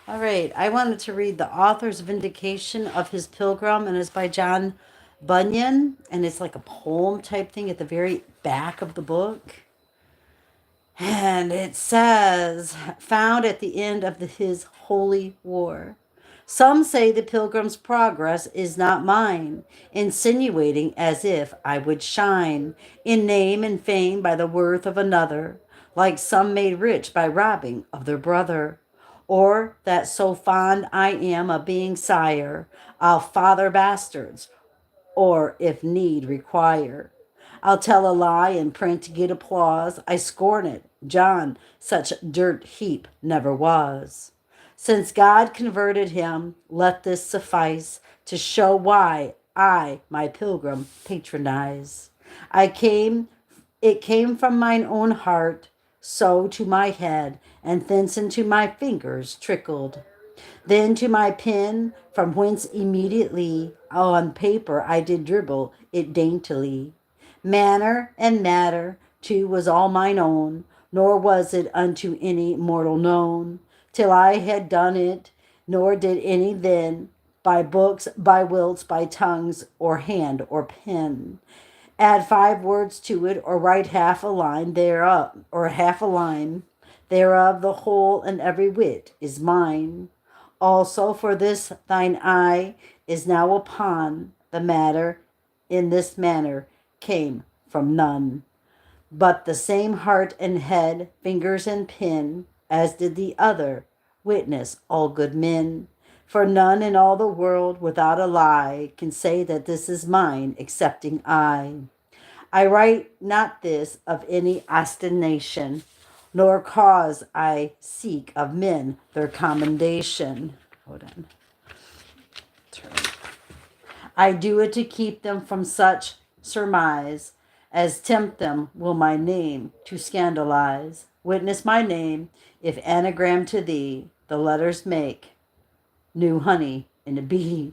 All right, I wanted to read the author's Vindication of his Pilgrim, and it's by John Bunyan, and it's like a poem type thing at the very back of the book. And it says, found at the end of his holy war. Some say the Pilgrim's Progress is not mine, insinuating as if I would shine in name and fame by the worth of another, like some made rich by robbing of their brother. Or that so fond I am of being sire, I'll father bastards, or if need require. I'll tell a lie in print to get applause. I scorn it. John, such dirt heap never was. Since God converted him, let this suffice to show why I my pilgrim patronize. I came, it came from mine own heart, so to my head, and thence into my fingers trickled. Then to my pen, from whence immediately on paper I did dribble it daintily. Manner and matter, too, was all mine own, nor was it unto any mortal known, till I had done it, nor did any then, by books, by wills, by tongues, or hand, or pen. Add 5 words to it, or write half a line thereof, or half a line thereof, the whole and every wit is mine. Also, for this thine eye is now upon the matter in this manner came from none, but the same heart and head, fingers and pen, as did the other, witness all good men. For none in all the world without a lie can say that this is mine, excepting I. I write not this of any ostentation, nor cause I seek of men their commendation. Hold on. I do it to keep them from such surmise as tempt them will my name to scandalize. Witness my name, if anagram to thee, the letters make new honey in a bee.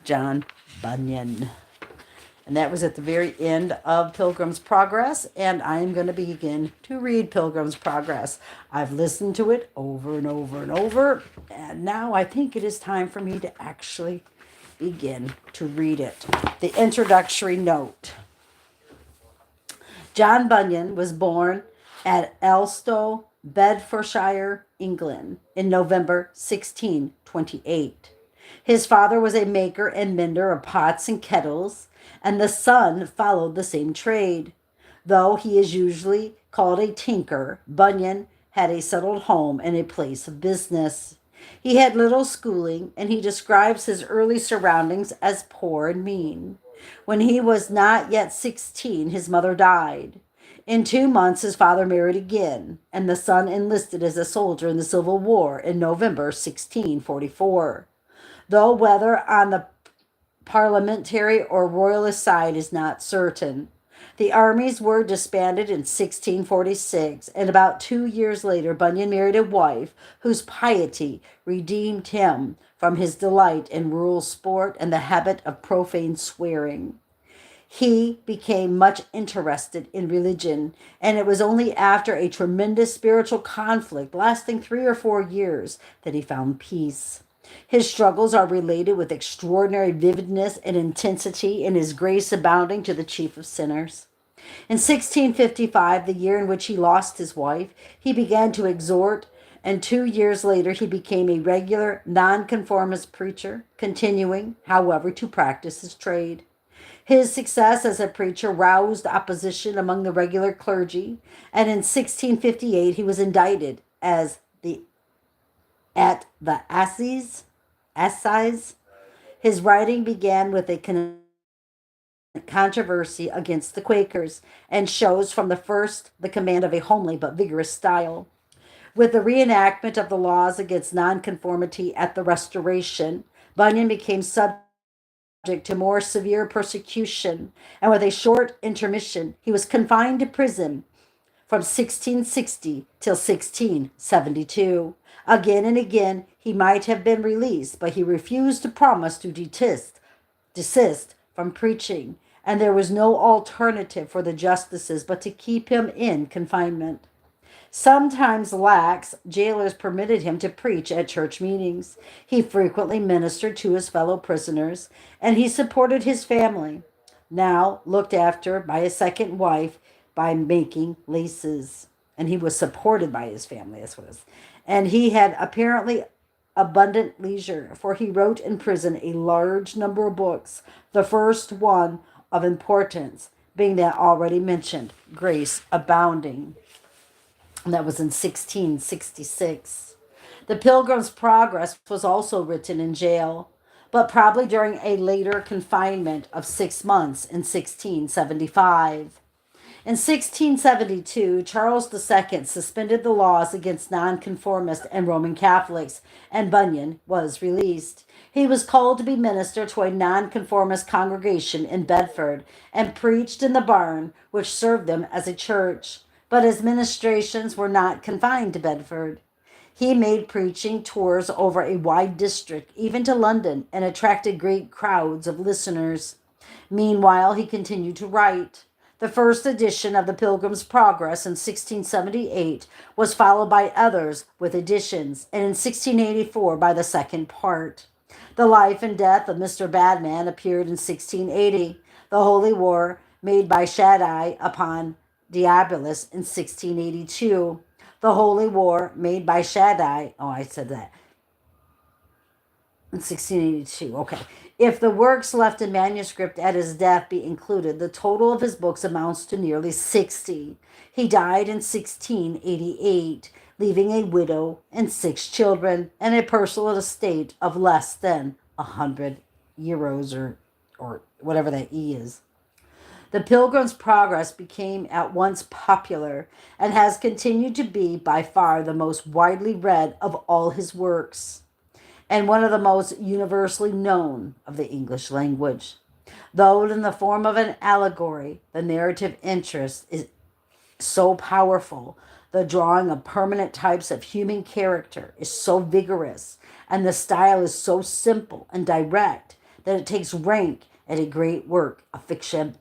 John Bunyan. And that was at the very end of Pilgrim's Progress, and I am going to begin to read Pilgrim's Progress. I've listened to it over and over and over, and now I think it is time for me to actually begin to read it. The introductory note. John Bunyan was born at Elstow, Bedfordshire, England, in November 1628. His father was a maker and mender of pots and kettles, and the son followed the same trade. Though he is usually called a tinker, Bunyan had a settled home and a place of business. He had little schooling, and he describes his early surroundings as poor and mean. When he was not yet 16, his mother died. In 2 months, his father married again, and the son enlisted as a soldier in the Civil War in November 1644. Though whether on the parliamentary or royalist side is not certain. The armies were disbanded in 1646, and about 2 years later, Bunyan married a wife whose piety redeemed him from his delight in rural sport and the habit of profane swearing. He became much interested in religion, and it was only after a tremendous spiritual conflict lasting 3 or 4 years that he found peace. His struggles are related with extraordinary vividness and intensity, and his grace abounding to the chief of sinners. In 1655, the year in which he lost his wife, he began to exhort, and 2 years later he became a regular nonconformist preacher, continuing, however, to practice his trade. His success as a preacher roused opposition among the regular clergy, and in 1658 he was indicted as the at the Assize. His writing began with a controversy against the Quakers and shows from the first the command of a homely but vigorous style. With the reenactment of the laws against nonconformity at the Restoration, Bunyan became subject to more severe persecution, and with a short intermission, he was confined to prison from 1660 till 1672. Again and again he might have been released, but he refused to promise to desist from preaching, and there was no alternative for the justices but to keep him in confinement. Sometimes lax, jailers permitted him to preach at church meetings. He frequently ministered to his fellow prisoners, and he supported his family, now looked after by his second wife, by making laces. And he was supported by his family, that's what it is. And he had apparently abundant leisure, for he wrote in prison a large number of books, the first one of importance being that already mentioned, Grace Abounding. And that was in 1666. The Pilgrim's Progress was also written in jail, but probably during a later confinement of 6 months in 1675. In 1672, Charles II suspended the laws against nonconformists and Roman Catholics, and Bunyan was released. He was called to be minister to a nonconformist congregation in Bedford and preached in the barn, which served them as a church. But his ministrations were not confined to Bedford. He made preaching tours over a wide district, even to London, and attracted great crowds of listeners. Meanwhile, he continued to write. The first edition of the Pilgrim's Progress in 1678 was followed by others with additions, and in 1684 by the second part. The Life and Death of Mr. Badman appeared in 1680. The Holy War made by Shaddai upon Diabolus in 1682. The Holy War made by Shaddai. Oh, I said that. In 1682. Okay. If the works left in manuscript at his death be included, the total of his books amounts to nearly 60. He died in 1688, leaving a widow and 6 children and a personal estate of less than 100 euros or whatever that E is. The Pilgrim's Progress became at once popular and has continued to be by far the most widely read of all his works, and one of the most universally known of the English language. Though in the form of an allegory, the narrative interest is so powerful, the drawing of permanent types of human character is so vigorous, and the style is so simple and direct that it takes rank at a great work of fiction.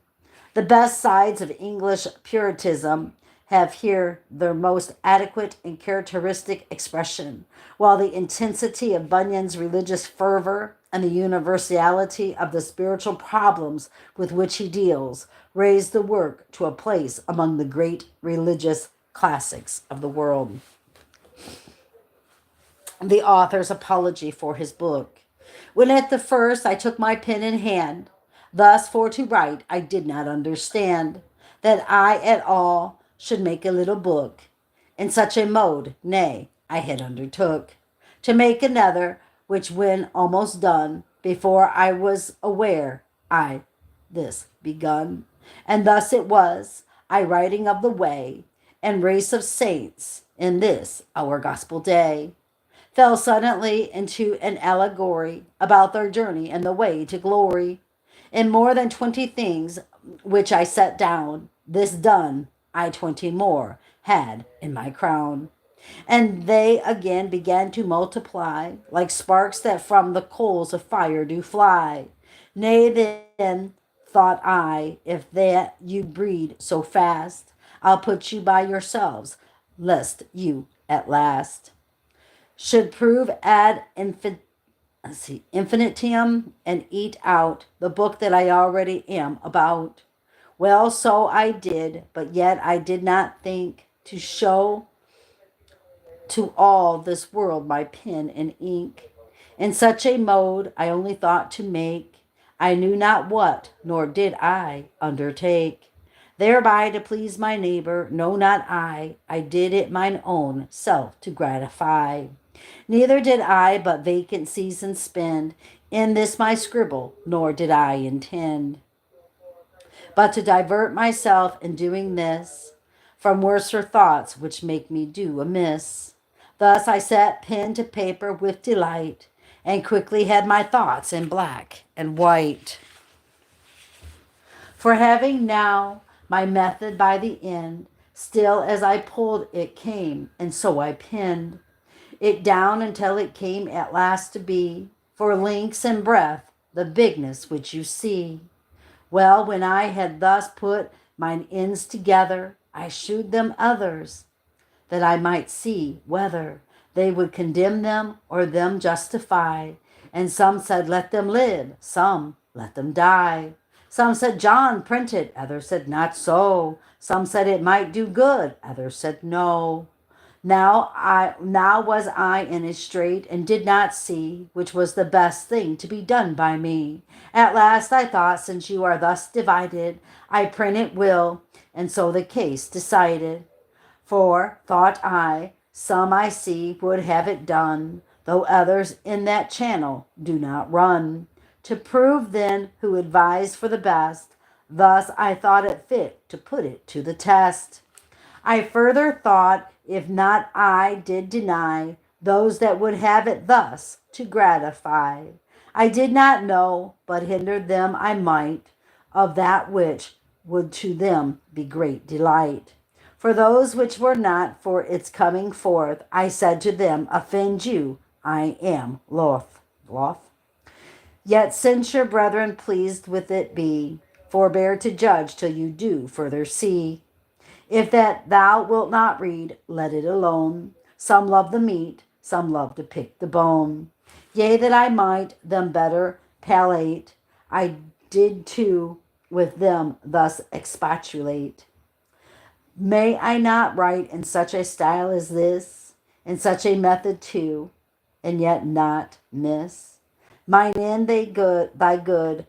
The best sides of English Puritanism have here their most adequate and characteristic expression, while the intensity of Bunyan's religious fervor and the universality of the spiritual problems with which he deals raise the work to a place among the great religious classics of the world. The author's apology for his book. When at the first I took my pen in hand, thus for to write I did not understand that I at all should make a little book in such a mode, nay, I had undertook to make another, which when almost done, before I was aware I this begun. And thus it was, I writing of the way and race of saints in this our gospel day, fell suddenly into an allegory about their journey and the way to glory. In more than 20 things which I set down, this done, I 20 more had in my crown. And they again began to multiply, like sparks that from the coals of fire do fly. Nay, then, thought I, if that you breed so fast, I'll put you by yourselves, lest you at last should prove ad infinitum and eat out the book that I already am about. Well, so I did, but yet I did not think to show to all this world my pen and ink. In such a mode I only thought to make, I knew not what, nor did I undertake, thereby to please my neighbor, no not I did it mine own self to gratify. Neither did I but vacant seasons spend in this my scribble, nor did I intend but to divert myself in doing this from worser thoughts which make me do amiss. Thus I set pen to paper with delight, and quickly had my thoughts in black and white. For having now my method by the end, still as I pulled it came, and so I pinned it down until it came at last to be, for lengths and breadth, the bigness which you see. Well, when I had thus put mine ends together, I shewed them others, that I might see whether they would condemn them or them justify. And some said, let them live. Some, let them die. Some said, John, print it. Others said, not so. Some said it might do good. Others said, no. Now was I in a strait, and did not see which was the best thing to be done by me. At last I thought, since you are thus divided, I print it will, and so the case decided. For, thought I, some I see would have it done, though others in that channel do not run. To prove then who advised for the best, thus I thought it fit to put it to the test. I further thought, if not I did deny those that would have it thus to gratify. I did not know, but hindered them I might, of that which would to them be great delight. For those which were not for its coming forth, I said to them, offend you, I am loth. Yet since your brethren pleased with it be, forbear to judge till you do further see. If that thou wilt not read, let it alone. Some love the meat, some love to pick the bone. Yea, that I might them better palate, I did too with them thus expostulate. May I not write in such a style as this, in such a method too, and yet not miss? Mine end thy good,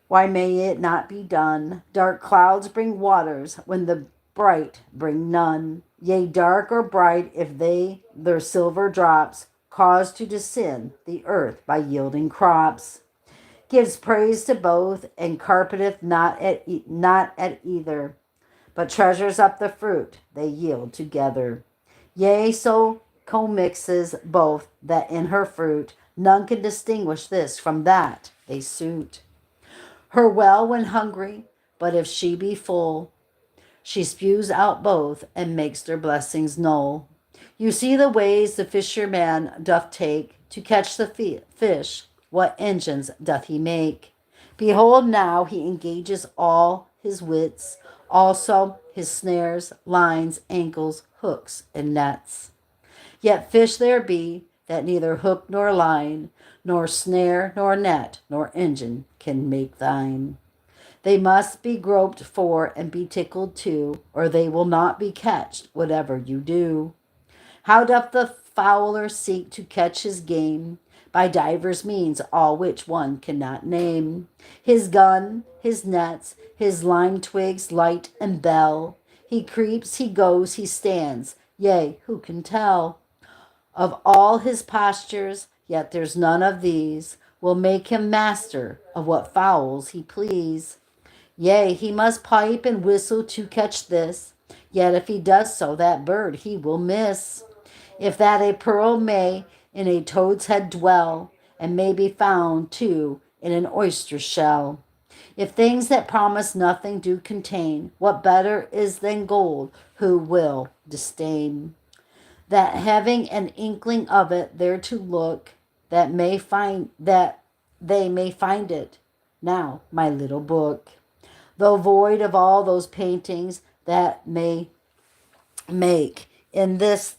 why may it not be done? Dark clouds bring waters, when the bright bring none. Yea, dark or bright, if they their silver drops cause to descend the earth by yielding crops. Gives praise to both, and carpeteth not at either, but treasures up the fruit they yield together. Yea, so commixes both, that in her fruit none can distinguish this from that they suit. Her well when hungry, but if she be full, she spews out both and makes their blessings null. You see the ways the fisherman doth take to catch the fish, what engines doth he make? Behold now he engages all his wits, also his snares, lines, ankles, hooks, and nets. Yet fish there be that neither hook nor line, nor snare, nor net, nor engine can make thine. They must be groped for and be tickled too, or they will not be catched, whatever you do. How doth the fowler seek to catch his game? By divers means, all which one cannot name. His gun, his nets, his lime twigs, light and bell. He creeps, he goes, he stands, yea, who can tell? Of all his postures, yet there's none of these will make him master of what fowls he please. Yea, he must pipe and whistle to catch this, yet if he does so, that bird he will miss. If that a pearl may in a toad's head dwell, and may be found, too, in an oyster shell. If things that promise nothing do contain, what better is than gold, who will disdain? That having an inkling of it there to look, that they may find it. Now, my little book, though void of all those paintings that may make in this,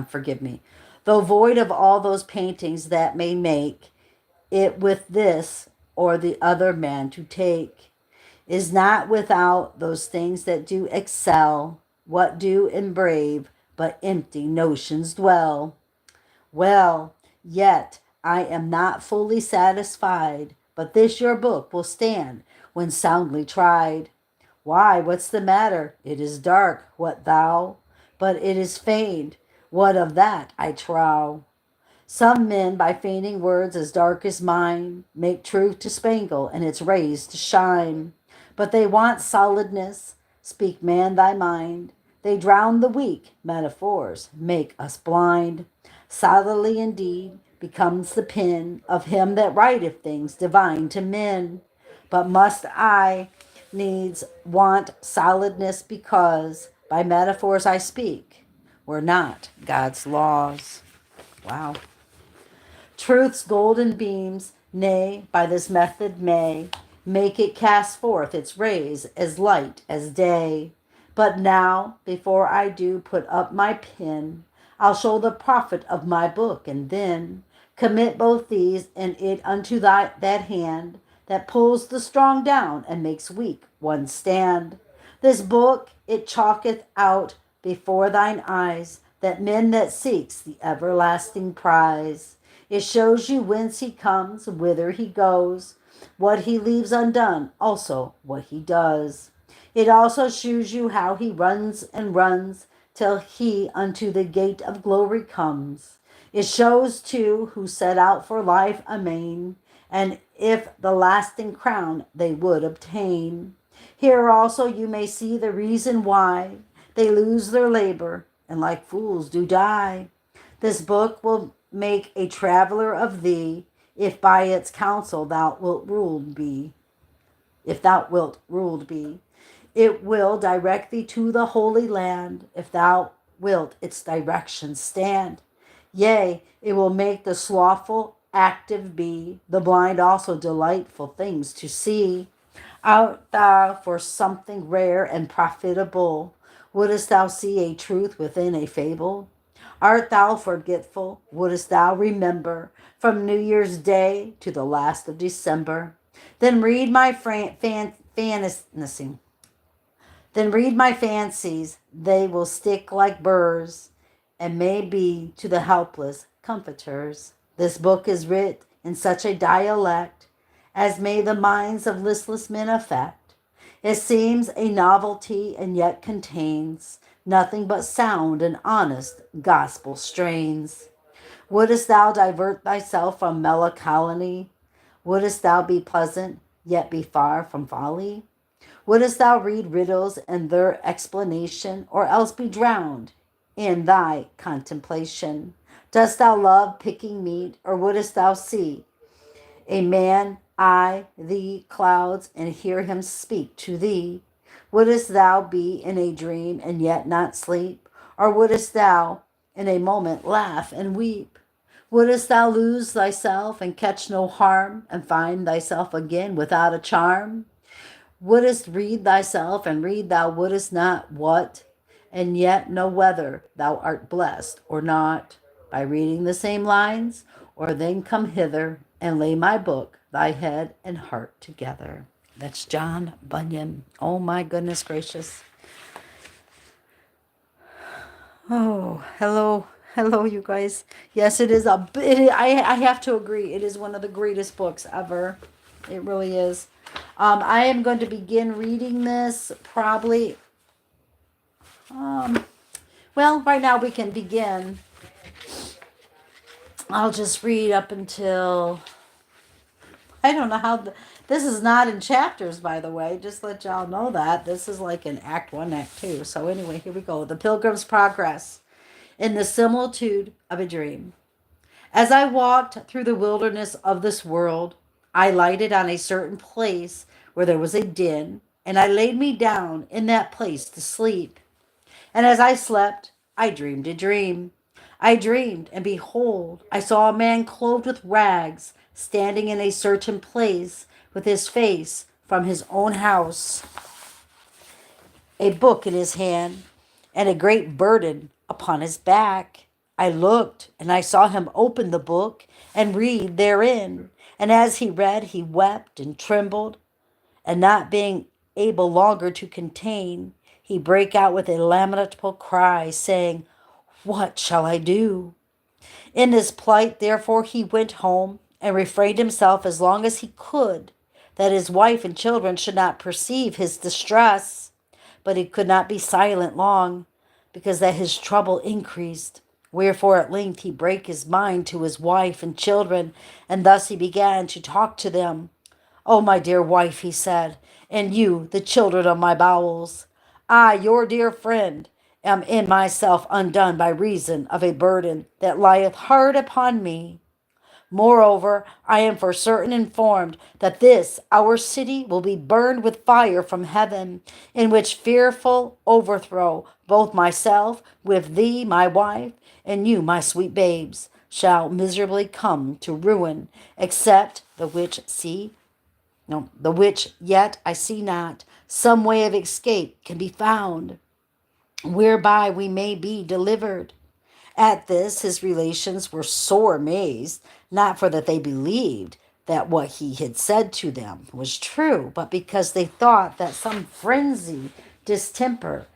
forgive me, though void of all those paintings that may make it with this or the other man to take, is not without those things that do excel, what do in brave but empty notions dwell. Well, yet I am not fully satisfied, but this your book will stand when soundly tried. Why, what's the matter? It is dark, what thou? But it is feigned. What of that, I trow? Some men, by feigning words as dark as mine, make truth to spangle and its rays to shine. But they want solidness. Speak, man, thy mind. They drown the weak. Metaphors make us blind. Solidly indeed becomes the pen of him that writeth things divine to men. But must I needs want solidness because by metaphors I speak were not God's laws. Wow. Truth's golden beams, nay, by this method may make it cast forth its rays as light as day. But now, before I do put up my pen, I'll show the profit of my book, and then commit both these and it unto that hand that pulls the strong down and makes weak ones stand. This book it chalketh out before thine eyes that men that seeks the everlasting prize. It shows you whence he comes, whither he goes, what he leaves undone, also what he does. It also shews you how he runs and runs till he unto the gate of glory comes. It shows too who set out for life amain, and if the lasting crown they would obtain. Here also you may see the reason why they lose their labor and like fools do die. This book will make a traveler of thee, if by its counsel thou wilt ruled be. If thou wilt ruled be. It will direct thee to the Holy Land, if thou wilt its direction stand. Yea, it will make the slothful active be, the blind also delightful things to see. Art thou for something rare and profitable? Wouldest thou see a truth within a fable? Art thou forgetful? Wouldest thou remember from New Year's Day to the last of December? Then read my fantasy. Then read my fancies, they will stick like burrs, and may be to the helpless comforters. This book is writ in such a dialect as may the minds of listless men affect. It seems a novelty, and yet contains nothing but sound and honest gospel strains. Wouldest thou divert thyself from melancholy? Wouldest thou be pleasant, yet be far from folly? Wouldest thou read riddles and their explanation, or else be drowned in thy contemplation? Dost thou love picking meat, or wouldest thou see a man eye the clouds and hear him speak to thee? Wouldest thou be in a dream and yet not sleep, or wouldest thou in a moment laugh and weep? Wouldest thou lose thyself and catch no harm, and find thyself again without a charm? Wouldest read thyself, and read thou wouldest not what, and yet know whether thou art blessed or not, by reading the same lines? Or then come hither and lay my book, thy head and heart together. That's John Bunyan. Oh my goodness gracious. Oh, hello, you guys. Yes, it is I have to agree. It is one of the greatest books ever. It really is. I am going to begin reading this probably. Well, right now we can begin. I'll just read up until. I don't know how. This is not in chapters, by the way. Just let y'all know that. This is like in Act 1, Act 2. So anyway, here we go. The Pilgrim's Progress in the Similitude of a Dream. As I walked through the wilderness of this world, I lighted on a certain place where there was a den, and I laid me down in that place to sleep. And as I slept, I dreamed a dream. I dreamed, and behold, I saw a man clothed with rags, standing in a certain place, with his face from his own house, a book in his hand, and a great burden upon his back. I looked, and I saw him open the book and read therein. And as he read, he wept and trembled, and not being able longer to contain, he brake out with a lamentable cry, saying, "What shall I do?" In this plight, therefore, he went home and refrained himself as long as he could, that his wife and children should not perceive his distress. But he could not be silent long, because that his trouble increased. Wherefore at length he brake his mind to his wife and children, and thus he began to talk to them. "Oh, my dear wife," he said, "and you, the children of my bowels, I, your dear friend, am in myself undone by reason of a burden that lieth hard upon me. Moreover, I am for certain informed that this our city will be burned with fire from heaven, in which fearful overthrow both myself with thee, my wife, and you, my sweet babes, shall miserably come to ruin, except the which yet I see not, some way of escape can be found, whereby we may be delivered. At this, his relations were sore amazed, not for that they believed that what he had said to them was true, but because they thought that some frenzy, distemper,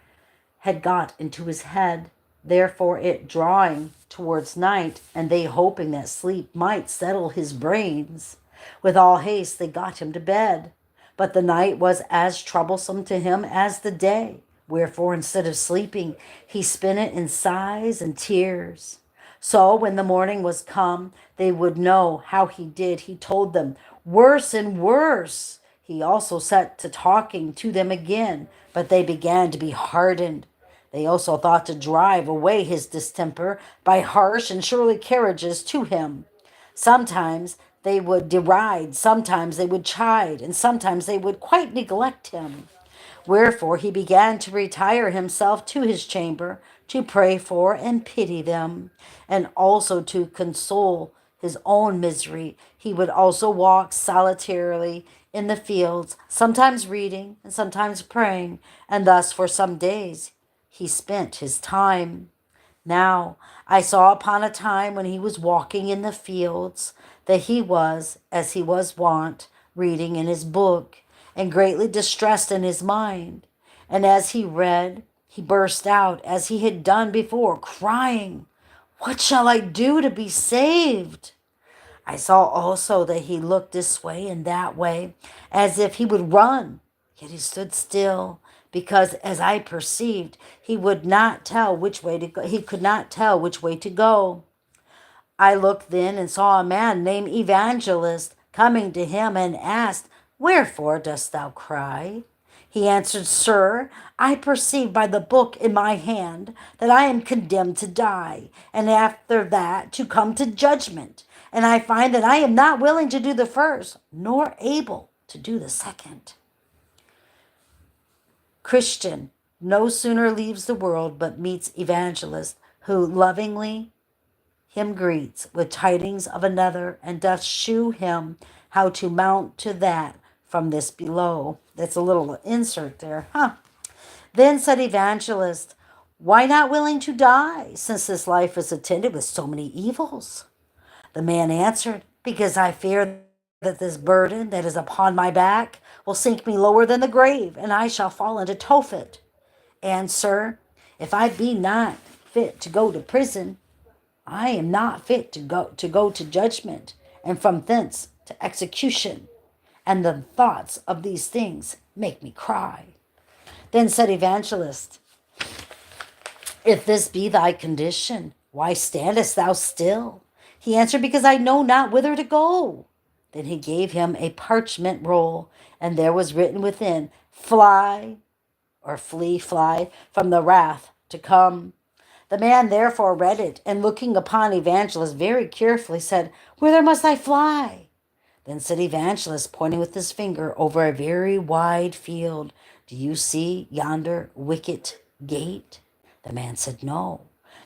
had got into his head. Therefore, it drawing towards night, and they hoping that sleep might settle his brains, with all haste they got him to bed. But the night was as troublesome to him as the day. Wherefore, instead of sleeping, he spent it in sighs and tears. So when the morning was come, they would know how he did. He told them worse and worse. He also set to talking to them again, but they began to be hardened. They also thought to drive away his distemper by harsh and surely carriages to him. Sometimes they would deride, sometimes they would chide, and sometimes they would quite neglect him. Wherefore he began to retire himself to his chamber, to pray for and pity them, and also to console his own misery. He would also walk solitarily in the fields, sometimes reading and sometimes praying, and thus for some days he spent his time. Now I saw upon a time when he was walking in the fields that he was, as he was wont, reading in his book, and greatly distressed in his mind. And as he read, he burst out, as he had done before, crying, "What shall I do to be saved?" I saw also that he looked this way and that way, as if he would run, yet he stood still, because as I perceived, he would not tell which way to go. He could not tell which way to go. I looked then and saw a man named Evangelist coming to him and asked, "Wherefore dost thou cry?" He answered, "Sir, I perceive by the book in my hand that I am condemned to die, and after that to come to judgment. And I find that I am not willing to do the first, nor able to do the second." Christian no sooner leaves the world but meets Evangelist, who lovingly him greets with tidings of another, and doth shew him how to mount to that from this below. That's a little insert there. Then said Evangelist, "Why not willing to die, since this life is attended with so many evils?" The man answered, "Because I fear that this burden that is upon my back will sink me lower than the grave, and I shall fall into Tophet. And, sir, if I be not fit to go to prison, I am not fit to go to judgment, and from thence to execution. And the thoughts of these things make me cry." Then said Evangelist, "If this be thy condition, why standest thou still?" He answered, "Because I know not whither to go." Then he gave him a parchment roll, and there was written within, "Fly," or fly from the wrath to come. The man therefore read it, and looking upon Evangelist very carefully, said, "Whither must I fly?" Then said Evangelist, pointing with his finger over a very wide field, "Do you see yonder wicket gate?" The man said, "No."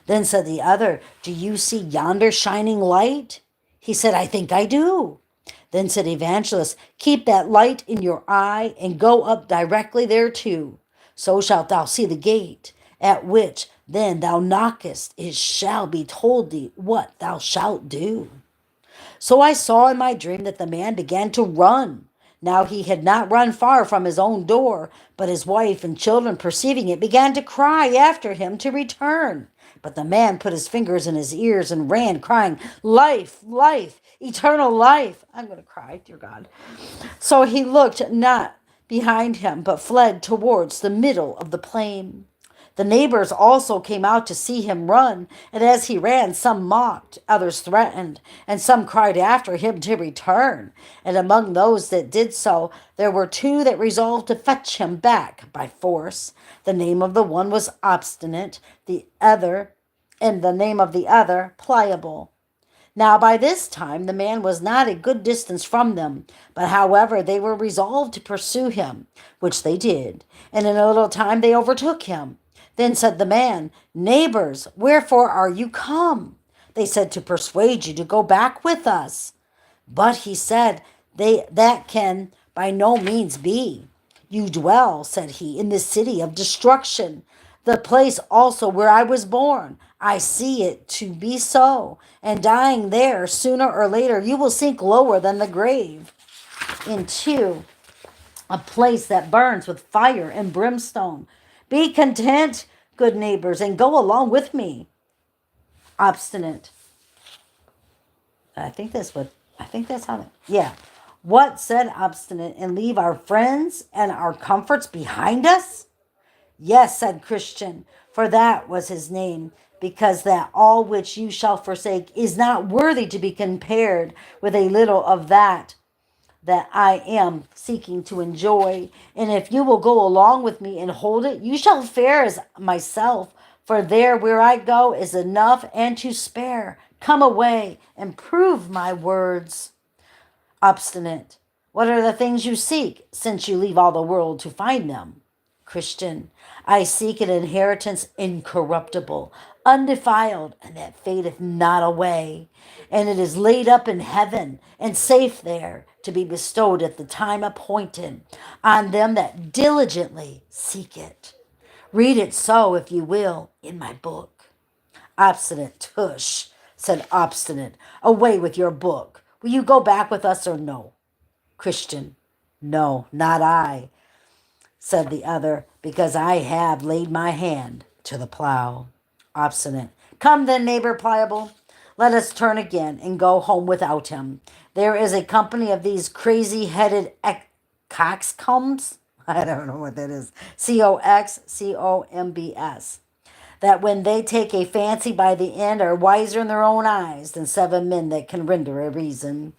Then said the other, "Do you see yonder shining light?" He said, "I think I do." Then said Evangelist, "Keep that light in your eye, and go up directly thereto. So shalt thou see the gate, at which then thou knockest. It shall be told thee what thou shalt do." So I saw in my dream that the man began to run. Now he had not run far from his own door, but his wife and children, perceiving it, began to cry after him to return. But the man put his fingers in his ears and ran, crying, "Life, life, eternal life." I'm going to cry, dear God. So he looked not behind him, but fled towards the middle of the plain. The neighbors also came out to see him run, and as he ran, some mocked, others threatened, and some cried after him to return. And among those that did so, there were two that resolved to fetch him back by force. The name of the one was Obstinate, and the name of the other Pliable. Now by this time the man was not a good distance from them, but however they were resolved to pursue him, which they did, and in a little time they overtook him. Then said the man, "Neighbors, wherefore are you come?" They said, "To persuade you to go back with us." But he said, "That can by no means be. You dwell, said he, in the city of destruction, the place also where I was born. I see it to be so, and dying there, sooner or later, you will sink lower than the grave into a place that burns with fire and brimstone. Be content, good neighbors, and go along with me. Obstinate. I think that's how yeah. What, said Obstinate, and leave our friends and our comforts behind us? Yes, said Christian, for that was his name, because that all which you shall forsake is not worthy to be compared with a little of that I am seeking to enjoy. And if you will go along with me and hold it, you shall fare as myself, for there where I go is enough and to spare. Come away and prove my words. Obstinate. What are the things you seek, since you leave all the world to find them? Christian. I seek an inheritance incorruptible, undefiled, and that fadeth not away. And it is laid up in heaven, and safe there, to be bestowed at the time appointed on them that diligently seek it. Read it so, if you will, in my book. Obstinate. Tush, said Obstinate. Away with your book. Will you go back with us or no? Christian. No, not I, said the other, because I have laid my hand to the plow. Obstinate. Come then, neighbor Pliable. Let us turn again and go home without him. There is a company of these crazy-headed coxcombs. I don't know what that is. Coxcombs. That when they take a fancy by the end are wiser in their own eyes than 7 men that can render a reason.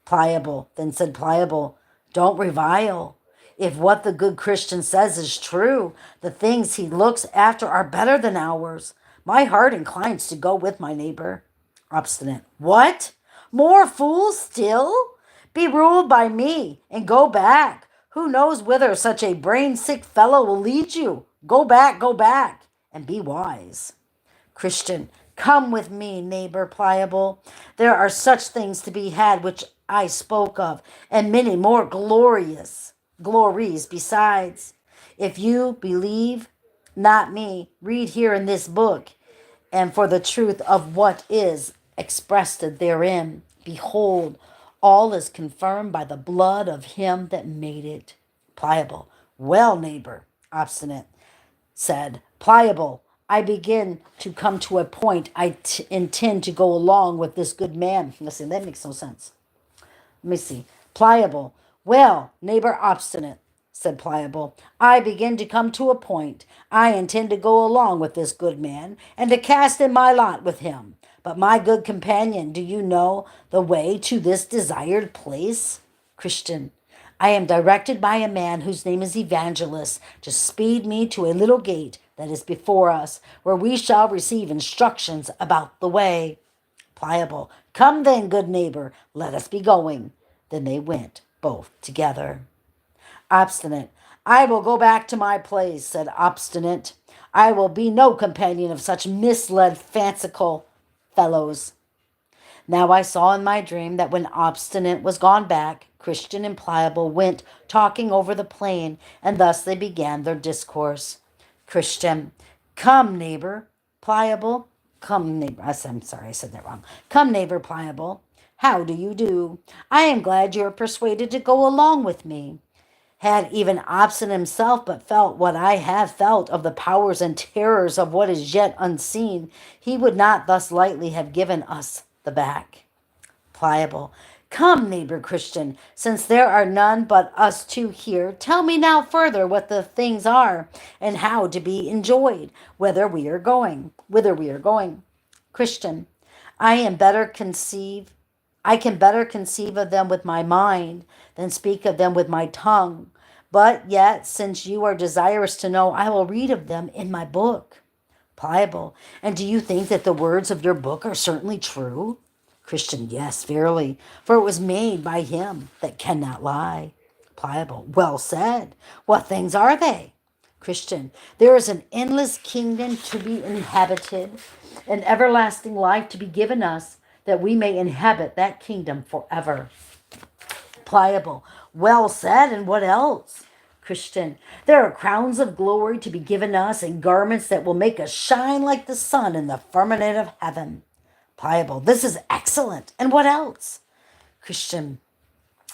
Pliable. Then said Pliable, don't revile. If what the good Christian says is true, the things he looks after are better than ours. My heart inclines to go with my neighbor. Obstinate. What? More fools still? Be ruled by me and go back. Who knows whither such a brain-sick fellow will lead you? Go back, and be wise. Christian. Come with me, neighbor Pliable. There are such things to be had which I spoke of, and many more glories besides. If you believe not me, read here in this book, and for the truth of what is expressed therein, behold, all is confirmed by the blood of him that made it. Pliable. Well, neighbor, Obstinate said. Pliable. I begin to come to a point. I intend to go along with this good man. Listen, that makes no sense. Let me see. Pliable. Well, neighbor Obstinate, said Pliable, I begin to come to a point. I intend to go along with this good man and to cast in my lot with him. But my good companion, do you know the way to this desired place? Christian. I am directed by a man whose name is Evangelist to speed me to a little gate that is before us, where we shall receive instructions about the way. Pliable. Come then, good neighbor, let us be going. Then they went both together. Obstinate. I will go back to my place, said Obstinate. I will be no companion of such misled, fanciful fellows. Now I saw in my dream that when Obstinate was gone back, Christian and Pliable went talking over the plain, and thus they began their discourse. Christian. Come, neighbor. Pliable. Come, neighbor. I'm sorry, I said that wrong. Come, neighbor Pliable. How do you do? I am glad you are persuaded to go along with me. Had even Obstinate himself but felt what I have felt of the powers and terrors of what is yet unseen, he would not thus lightly have given us the back. Pliable. Come, neighbor Christian, since there are none but us two here, tell me now further what the things are, and how to be enjoyed, whither we are going. Christian. I can better conceive of them with my mind than speak of them with my tongue. But yet, since you are desirous to know, I will read of them in my book. Pliable. And do you think that the words of your book are certainly true? Christian. Yes, verily, for it was made by him that cannot lie. Pliable. Well said. What things are they? Christian. There is an endless kingdom to be inhabited, an everlasting life to be given us, that we may inhabit that kingdom forever. Pliable. Well said, and what else? Christian, there are crowns of glory to be given us and garments that will make us shine like the sun in the firmament of heaven. Pliable, this is excellent. And what else? Christian,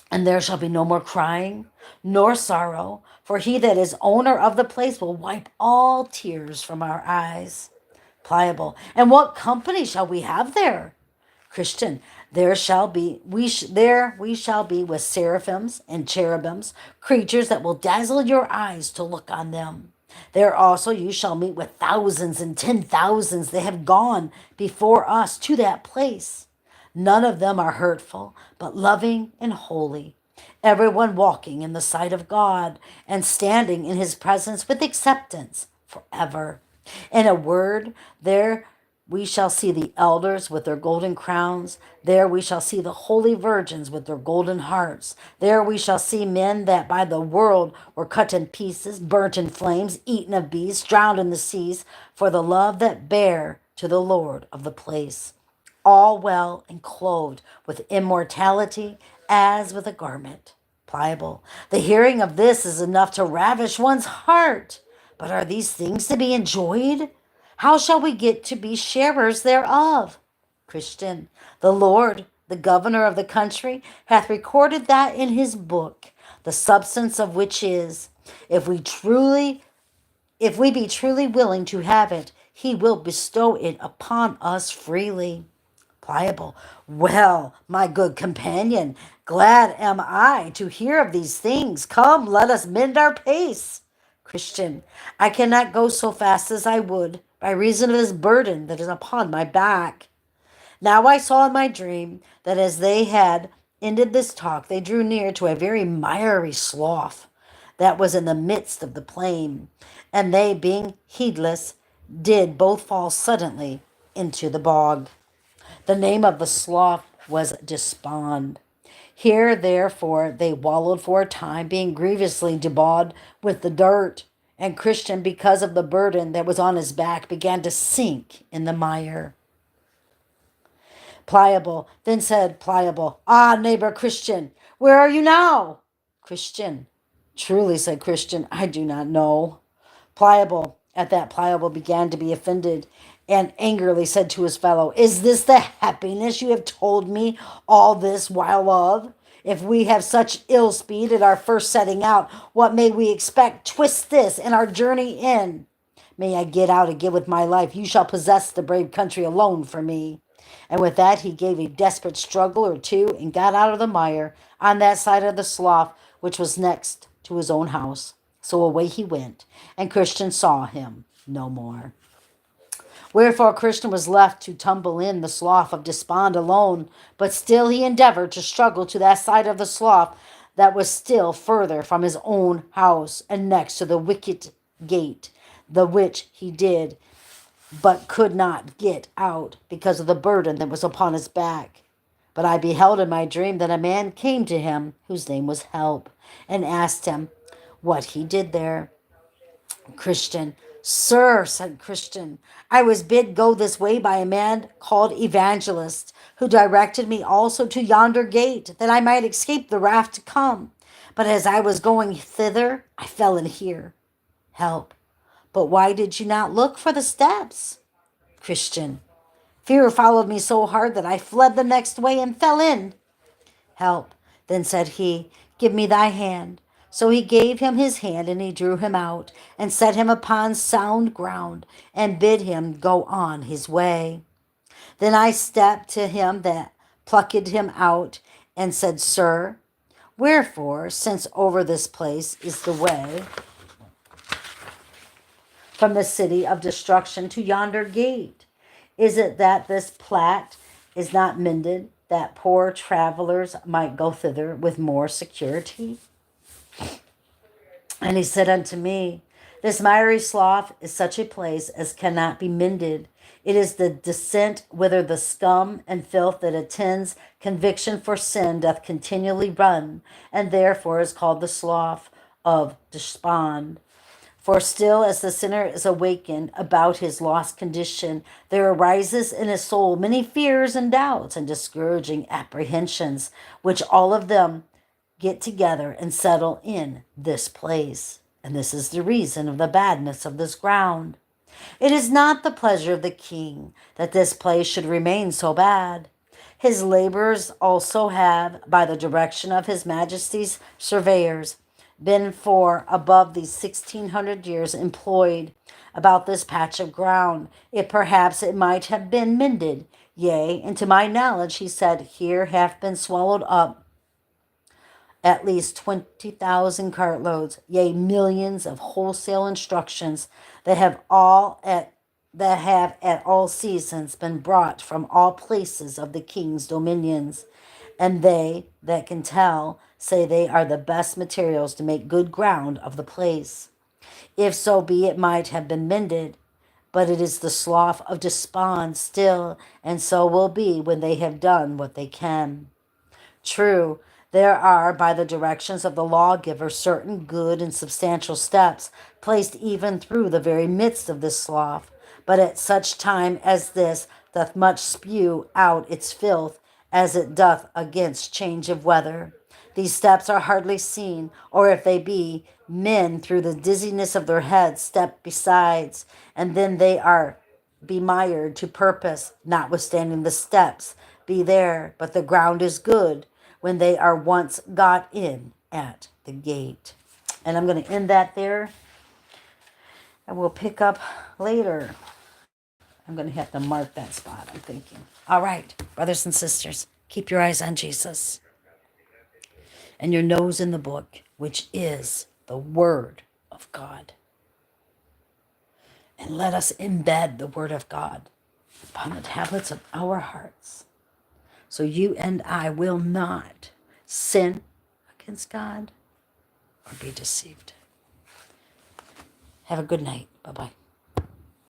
and there shall be no more crying, nor sorrow, for he that is owner of the place will wipe all tears from our eyes. Pliable, and what company shall we have there? Christian, there shall be there we shall be with seraphims and cherubims, creatures that will dazzle your eyes to look on them. There also you shall meet with thousands and 10,000s that have gone before us to that place. None of them are hurtful, but loving and holy. Everyone walking in the sight of God and standing in his presence with acceptance forever. In a word, there we shall see the elders with their golden crowns. There we shall see the holy virgins with their golden hearts. There we shall see men that by the world were cut in pieces, burnt in flames, eaten of beasts, drowned in the seas, for the love that bear to the Lord of the place. All well and clothed with immortality as with a garment. Pliable. The hearing of this is enough to ravish one's heart. But are these things to be enjoyed? How shall we get to be sharers thereof? Christian, the Lord, the governor of the country, hath recorded that in his book, the substance of which is, if we be truly willing to have it, he will bestow it upon us freely. Pliable. Well, my good companion, glad am I to hear of these things. Come, let us mend our pace. Christian, I cannot go so fast as I would, by reason of this burden that is upon my back. Now I saw in my dream that as they had ended this talk, they drew near to a very miry slough that was in the midst of the plain, and they, being heedless, did both fall suddenly into the bog. The name of the slough was Despond. Here, therefore, they wallowed for a time, being grievously debauched with the dirt. And Christian, because of the burden that was on his back, began to sink in the mire. Pliable then said Pliable, Ah, neighbor Christian, where are you now? Christian, truly, said Christian, I do not know. Pliable, at that Pliable began to be offended, and angrily said to his fellow, Is this the happiness you have told me all this while of? If we have such ill speed at our first setting out, what may we expect? Twist this in our journey in. May I get out again with my life. You shall possess the brave country alone for me. And with that he gave a desperate struggle or two and got out of the mire on that side of the slough which was next to his own house. So away he went, and Christian saw him no more. Wherefore Christian was left to tumble in the slough of despond alone, but still he endeavored to struggle to that side of the slough that was still further from his own house and next to the wicket gate, the which he did, but could not get out because of the burden that was upon his back. But I beheld in my dream that a man came to him, whose name was Help, and asked him what he did there. Christian, Sir, said Christian, I was bid go this way by a man called Evangelist, who directed me also to yonder gate, that I might escape the wrath to come. But as I was going thither, I fell in here. Help. But why did you not look for the steps? Christian, fear followed me so hard that I fled the next way and fell in. Help. Then said he, Give me thy hand. So he gave him his hand, and he drew him out, and set him upon sound ground, and bid him go on his way. Then I stepped to him that plucked him out, and said, Sir, wherefore, since over this place is the way from the city of destruction to yonder gate, is it that this plat is not mended, that poor travelers might go thither with more security? And he said unto me, This miry slough is such a place as cannot be mended. It is the descent whither the scum and filth that attends conviction for sin doth continually run, and therefore is called the slough of despond. For still as the sinner is awakened about his lost condition, there arises in his soul many fears and doubts and discouraging apprehensions, which all of them get together and settle in this place. And this is the reason of the badness of this ground. It is not the pleasure of the king that this place should remain so bad. His laborers also have, by the direction of his majesty's surveyors, been for above these 1600 years employed about this patch of ground. If perhaps it might have been mended, yea, and to my knowledge, he said, here have been swallowed up at least 20,000 cartloads, yea, millions of wholesale instructions that have at all seasons been brought from all places of the king's dominions. And they that can tell say they are the best materials to make good ground of the place. If so be it might have been mended, but it is the slough of despond still, and so will be when they have done what they can. True, there are, by the directions of the lawgiver, certain good and substantial steps placed even through the very midst of this slough, but at such time as this doth much spew out its filth, as it doth against change of weather. These steps are hardly seen, or if they be, men through the dizziness of their heads step besides, and then they are bemired to purpose, notwithstanding the steps be there, but the ground is good when they are once got in at the gate. And I'm going to end that there, and we'll pick up later. I'm going to have to mark that spot, I'm thinking. All right, brothers and sisters, keep your eyes on Jesus and your nose in the book, which is the Word of God. And let us embed the Word of God upon the tablets of our hearts, so you and I will not sin against God or be deceived. Have a good night. Bye-bye.